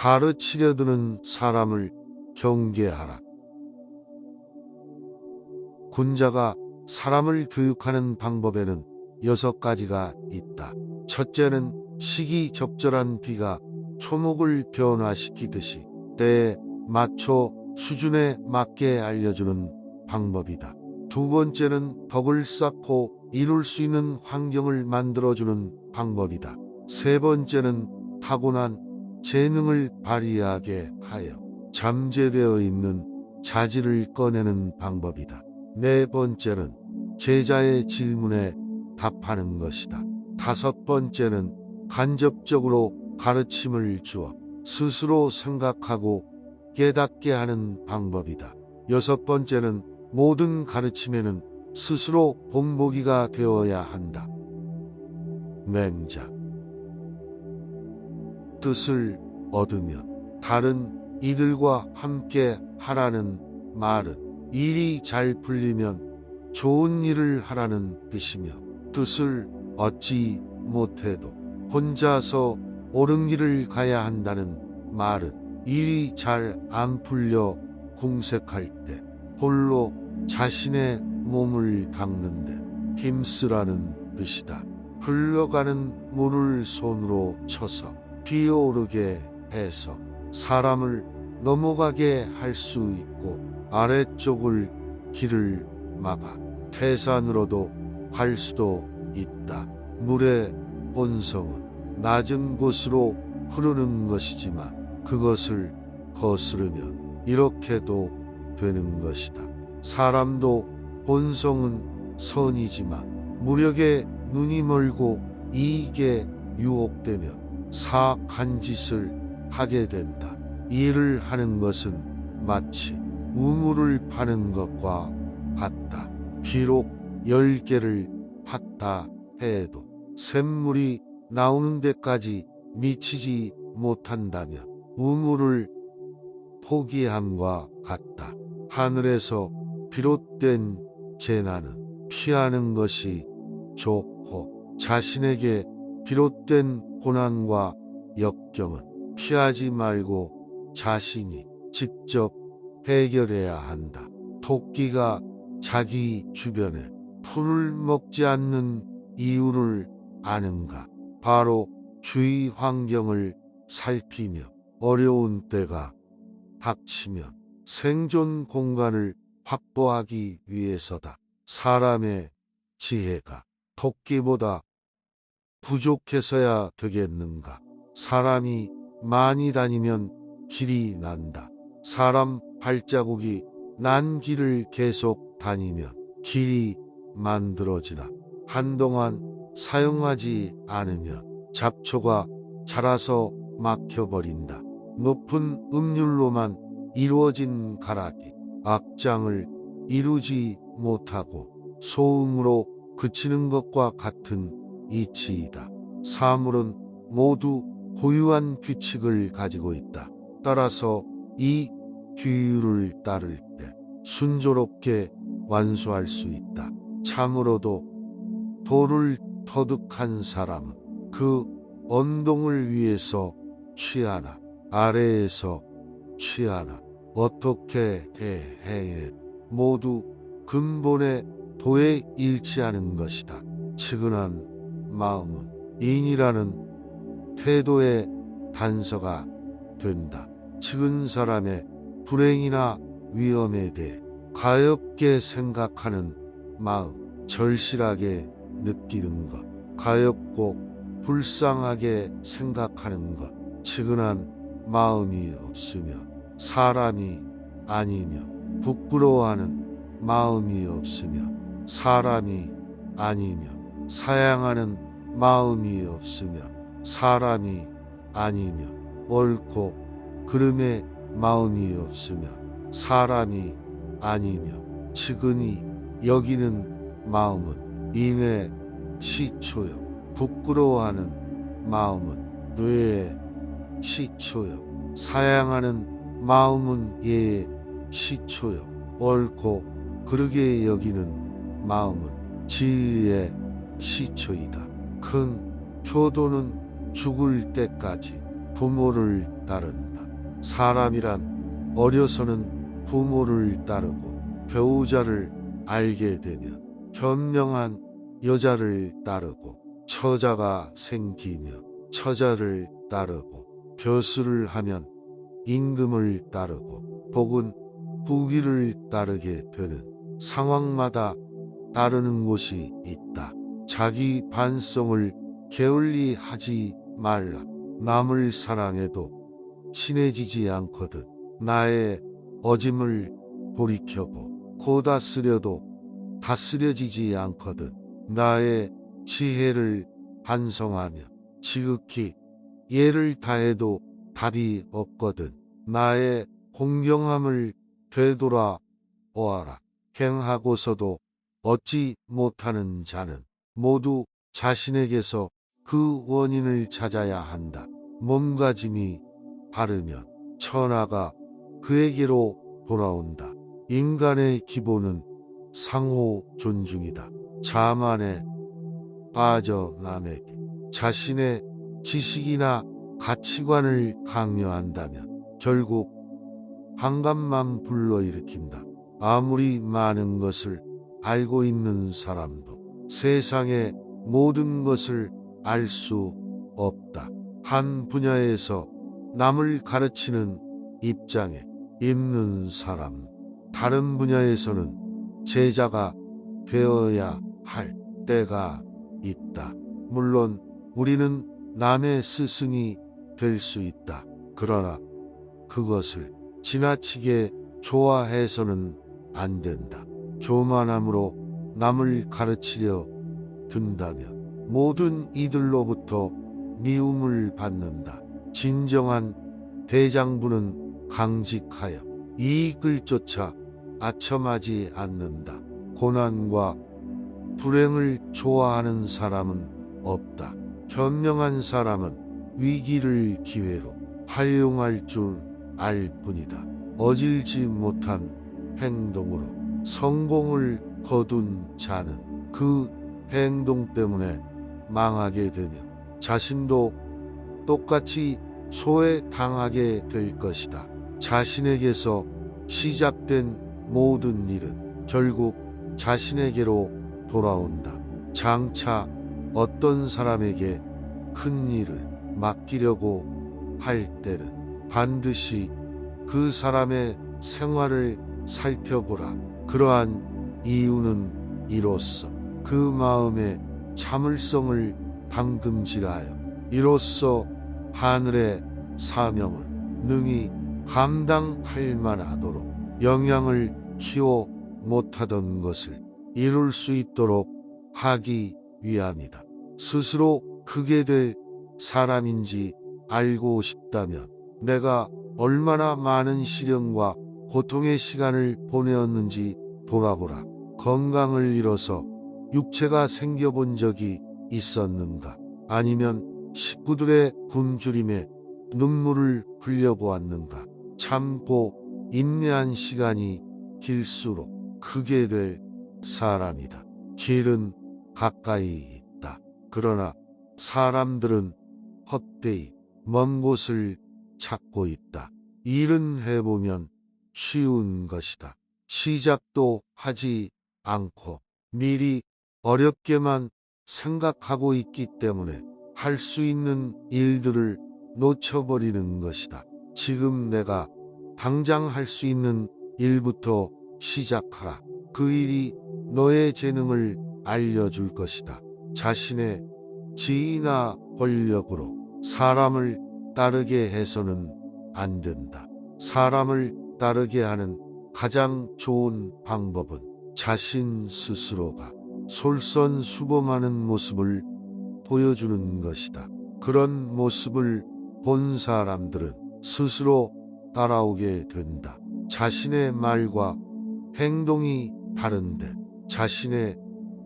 가르치려 드는 사람을 경계하라. 군자가 사람을 교육하는 방법에는 6가지가 있다. 첫째는 시기적절한 비가 초목을 변화시키듯이 때에 맞춰 수준에 맞게 알려주는 방법이다. 두 번째는 덕을 쌓고 이룰 수 있는 환경을 만들어주는 방법이다. 세 번째는 타고난 재능을 발휘하게 하여 잠재되어 있는 자질을 꺼내는 방법이다. 네 번째는 제자의 질문에 답하는 것이다. 다섯 번째는 간접적으로 가르침을 주어 스스로 생각하고 깨닫게 하는 방법이다. 여섯 번째는 모든 가르침에는 스스로 본보기가 되어야 한다. 맹자. 뜻을 얻으면 다른 이들과 함께 하라는 말은 일이 잘 풀리면 좋은 일을 하라는 뜻이며, 뜻을 얻지 못해도 혼자서 옳은 길을 가야 한다는 말은 일이 잘 안 풀려 궁색할 때 홀로 자신의 몸을 닦는데 힘쓰라는 뜻이다. 흘러가는 물을 손으로 쳐서 비오르게 해서 사람을 넘어가게 할 수 있고, 아래쪽을 길을 막아 태산으로도 갈 수도 있다. 물의 본성은 낮은 곳으로 흐르는 것이지만 그것을 거스르면 이렇게도 되는 것이다. 사람도 본성은 선이지만 무력에 눈이 멀고 이익에 유혹되면 사악한 짓을 하게 된다. 일을 하는 것은 마치 우물을 파는 것과 같다. 비록 10개를 팠다 해도 샘물이 나오는 데까지 미치지 못한다면 우물을 포기함과 같다. 하늘에서 비롯된 재난은 피하는 것이 좋고, 자신에게 비롯된 고난과 역경은 피하지 말고 자신이 직접 해결해야 한다. 토끼가 자기 주변에 풀을 먹지 않는 이유를 아는가? 바로 주위 환경을 살피며 어려운 때가 닥치면 생존 공간을 확보하기 위해서다. 사람의 지혜가 토끼보다 부족해서야 되겠는가? 사람이 많이 다니면 길이 난다. 사람 발자국이 난 길을 계속 다니면 길이 만들어지나. 한동안 사용하지 않으면 잡초가 자라서 막혀버린다. 높은 음률로만 이루어진 가락이 악장을 이루지 못하고 소음으로 그치는 것과 같은 이치이다. 사물은 모두 고유한 규칙을 가지고 있다. 따라서 이 규율을 따를 때 순조롭게 완수할 수 있다. 참으로도 도를 터득한 사람은 그 언동을 위에서 취하나 아래에서 취하나 어떻게 해 모두 근본의 도에 일치하는 것이다. 측은한 마음은 인이라는 태도의 단서가 된다. 측은 사람의 불행이나 위험에 대해 가엾게 생각하는 마음, 절실하게 느끼는 것, 가엾고 불쌍하게 생각하는 것, 측은한 마음이 없으면 사람이 아니며, 부끄러워하는 마음이 없으면 사람이 아니며, 사양하는 마음이 없으면 사람이 아니며, 옳고 그름의 마음이 없으면 사람이 아니며, 측은히 여기는 마음은 인의 시초요, 부끄러워하는 마음은 뇌의 시초요, 사양하는 마음은 예의 시초요, 옳고 그르게 여기는 마음은 지혜의 시초이다. 큰 효도는 죽을 때까지 부모를 따른다. 사람이란 어려서는 부모를 따르고 배우자를 알게 되면 현명한 여자를 따르고 처자가 생기며 처자를 따르고 벼슬을 하면 임금을 따르고 복은 부귀를 따르게 되는 상황마다 따르는 곳이 있다. 자기 반성을 게을리 하지 말라. 남을 사랑해도 친해지지 않거든. 나의 어짐을 돌이켜보 고다스려도 다스려지지 않거든. 나의 지혜를 반성하며 지극히 예를 다해도 답이 없거든. 나의 공경함을 되돌아 보아라. 행하고서도 얻지 못하는 자는 모두 자신에게서 그 원인을 찾아야 한다. 몸가짐이 바르면 천하가 그에게로 돌아온다. 인간의 기본은 상호 존중이다. 자만에 빠져 남에게 자신의 지식이나 가치관을 강요한다면 결국 반감만 불러일으킨다. 아무리 많은 것을 알고 있는 사람도 세상의 모든 것을 알 수 없다. 한 분야에서 남을 가르치는 입장에 있는 사람, 다른 분야에서는 제자가 되어야 할 때가 있다. 물론 우리는 남의 스승이 될 수 있다. 그러나 그것을 지나치게 좋아해서는 안 된다. 교만함으로 남을 가르치려 든다면 모든 이들로부터 미움을 받는다. 진정한 대장부는 강직하여 이익을 쫓아 아첨하지 않는다. 고난과 불행을 좋아하는 사람은 없다. 현명한 사람은 위기를 기회로 활용할 줄 알 뿐이다. 어질지 못한 행동으로 성공을 거둔 자는 그 행동 때문에 망하게 되며 자신도 똑같이 소외당하게 될 것이다. 자신에게서 시작된 모든 일은 결국 자신에게로 돌아온다. 장차 어떤 사람에게 큰 일을 맡기려고 할 때는 반드시 그 사람의 생활을 살펴보라. 그러한 이유는 이로써 그 마음의 참을성을 담금질하여 이로써 하늘의 사명을 능히 감당할 만하도록 영향을 키워 못하던 것을 이룰 수 있도록 하기 위함이다. 스스로 크게 될 사람인지 알고 싶다면 내가 얼마나 많은 시련과 고통의 시간을 보내었는지 돌아보라. 건강을 잃어서 육체가 생겨본 적이 있었는가? 아니면 식구들의 굶주림에 눈물을 흘려보았는가? 참고 인내한 시간이 길수록 크게 될 사람이다. 길은 가까이 있다. 그러나 사람들은 헛되이 먼 곳을 찾고 있다. 일은 해보면 쉬운 것이다. 시작도 하지 않고 미리 어렵게만 생각하고 있기 때문에 할 수 있는 일들을 놓쳐버리는 것이다. 지금 내가 당장 할 수 있는 일부터 시작하라. 그 일이 너의 재능을 알려줄 것이다. 자신의 지위나 권력으로 사람을 따르게 해서는 안 된다. 사람을 따르게 하는 가장 좋은 방법은 자신 스스로가 솔선수범하는 모습을 보여주는 것이다. 그런 모습을 본 사람들은 스스로 따라오게 된다. 자신의 말과 행동이 다른데 자신의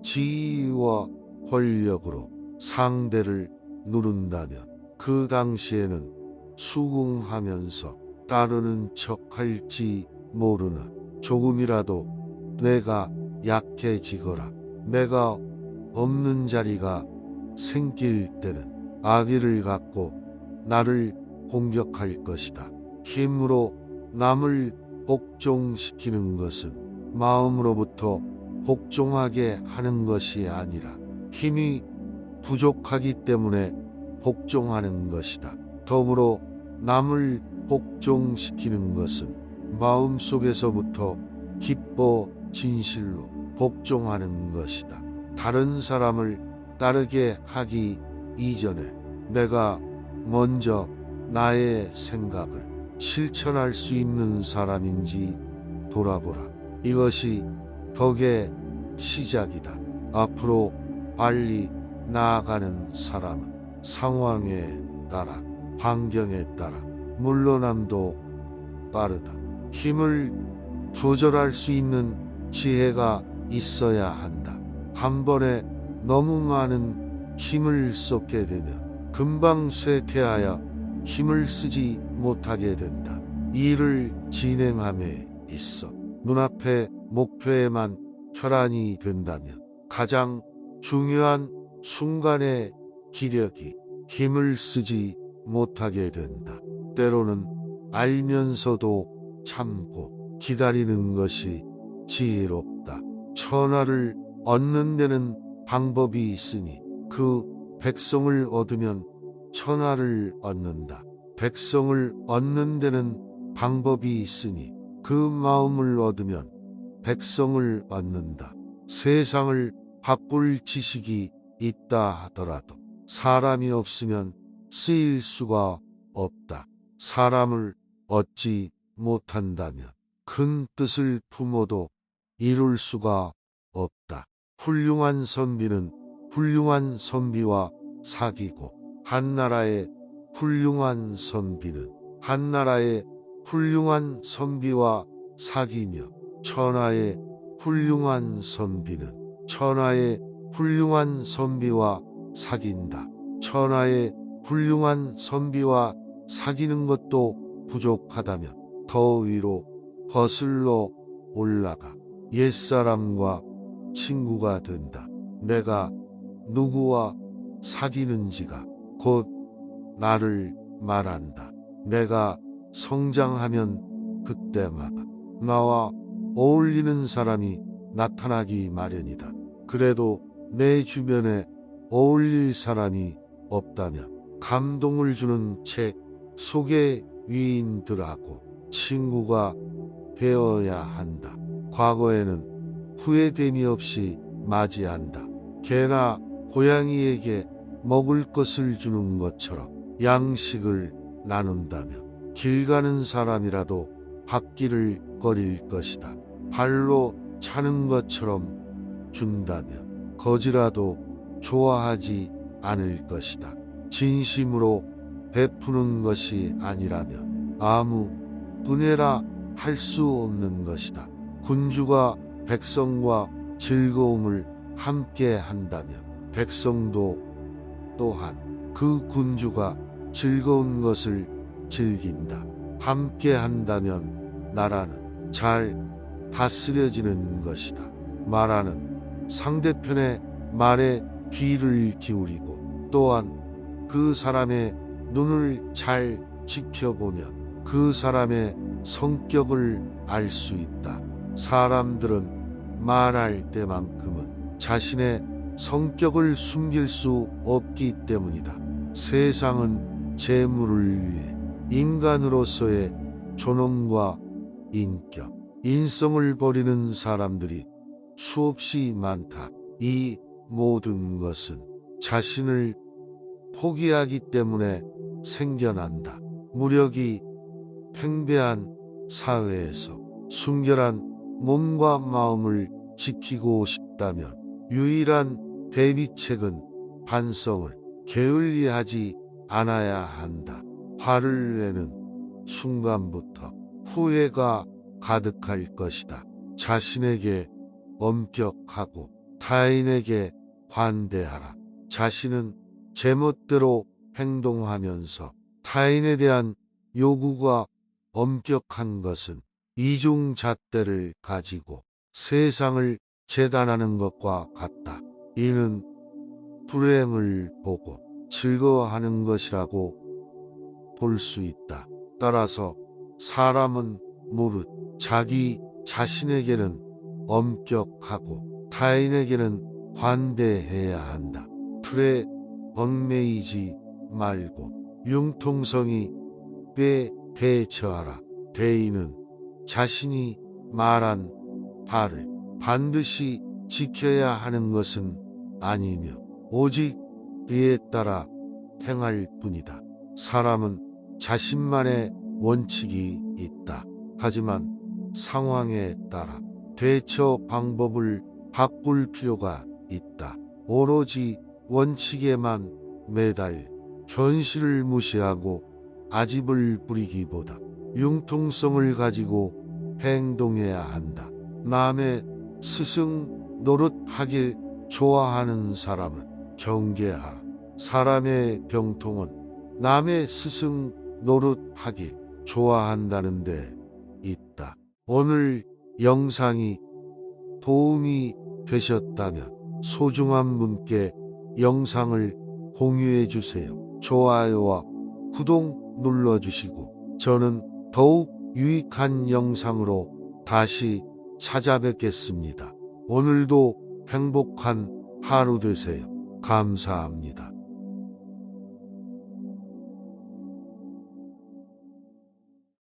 지위와 권력으로 상대를 누른다면 그 당시에는 수긍하면서 따르는 척 할지 모르나 조금이라도 내가 약해지거라 내가 없는 자리가 생길 때는 악의를 갖고 나를 공격할 것이다. 힘으로 남을 복종시키는 것은 마음으로부터 복종하게 하는 것이 아니라 힘이 부족하기 때문에 복종하는 것이다. 더불어 남을 복종시키는 것은 마음속에서부터 기뻐 진실로 복종하는 것이다. 다른 사람을 따르게 하기 이전에 내가 먼저 나의 생각을 실천할 수 있는 사람인지 돌아보라. 이것이 덕의 시작이다. 앞으로 빨리 나아가는 사람은 상황에 따라, 환경에 따라 물러남도 빠르다. 힘을 조절할 수 있는 지혜가 있어야 한다. 한 번에 너무 많은 힘을 쏟게 되면 금방 쇠퇴하여 힘을 쓰지 못하게 된다. 일을 진행함에 있어 눈앞의 목표에만 혈안이 된다면 가장 중요한 순간의 기력이 힘을 쓰지 못하게 된다. 때로는 알면서도 참고 기다리는 것이 지혜롭다. 천하를 얻는 데는 방법이 있으니 그 백성을 얻으면 천하를 얻는다. 백성을 얻는 데는 방법이 있으니 그 마음을 얻으면 백성을 얻는다. 세상을 바꿀 지식이 있다 하더라도 사람이 없으면 쓰일 수가 없다. 사람을 얻지 못한다면 큰 뜻을 품어도 이룰 수가 없다. 훌륭한 선비는 훌륭한 선비와 사귀고 한나라의 훌륭한 선비는 한나라의 훌륭한 선비와 사귀며 천하의 훌륭한 선비는 천하의 훌륭한 선비와 사귄다. 천하의 훌륭한 선비와 사귀는 것도 부족하다면 더 위로 거슬러 올라가 옛사람과 친구가 된다. 내가 누구와 사귀는지가 곧 나를 말한다. 내가 성장하면 그때마다 나와 어울리는 사람이 나타나기 마련이다. 그래도 내 주변에 어울릴 사람이 없다면 감동을 주는 책 속의 위인들하고 친구가 되어야 한다. 과거에는 후회됨이 없이 맞이한다. 개나 고양이에게 먹을 것을 주는 것처럼 양식을 나눈다면 길 가는 사람이라도 앞길을 거릴 것이다. 발로 차는 것처럼 준다면 거지라도 좋아하지 않을 것이다. 진심으로 베푸는 것이 아니라면 아무 은혜라 할 수 없는 것이다. 군주가 백성과 즐거움을 함께 한다면 백성도 또한 그 군주가 즐거운 것을 즐긴다. 함께 한다면 나라는 잘 다스려지는 것이다. 말하는 상대편의 말에 귀를 기울이고 또한 그 사람의 눈을 잘 지켜보면 그 사람의 성격을 알 수 있다. 사람들은 말할 때만큼은 자신의 성격을 숨길 수 없기 때문이다. 세상은 재물을 위해 인간으로서의 존엄과 인격, 인성을 버리는 사람들이 수없이 많다. 이 모든 것은 자신을 포기하기 때문에 생겨난다. 무력이 팽배한 사회에서 순결한 몸과 마음을 지키고 싶다면 유일한 대비책은 반성을 게을리하지 않아야 한다. 화를 내는 순간부터 후회가 가득할 것이다. 자신에게 엄격하고 타인에게 관대하라. 자신은 제멋대로 행동하면서 타인에 대한 요구가 엄격한 것은 이중잣대를 가지고 세상을 재단하는 것과 같다. 이는 불행을 보고 즐거워하는 것이라고 볼 수 있다. 따라서 사람은 무릇 자기 자신에게는 엄격하고 타인에게는 관대해야 한다. 틀에 얽매이지 말고 융통성이 꽤 대처하라. 대인은 자신이 말한 바를 반드시 지켜야 하는 것은 아니며 오직 그에 따라 행할 뿐이다. 사람은 자신만의 원칙이 있다. 하지만 상황에 따라 대처 방법을 바꿀 필요가 있다. 오로지 원칙에만 매달 현실을 무시하고 아집을 부리기보다 융통성을 가지고 행동해야 한다. 남의 스승 노릇하길 좋아하는 사람은 경계하라. 사람의 병통은 남의 스승 노릇하길 좋아한다는 데 있다. 오늘 영상이 도움이 되셨다면 소중한 분께 영상을 공유해 주세요. 좋아요와 구독 눌러주시고 저는 더욱 유익한 영상으로 다시 찾아뵙겠습니다. 오늘도 행복한 하루 되세요. 감사합니다.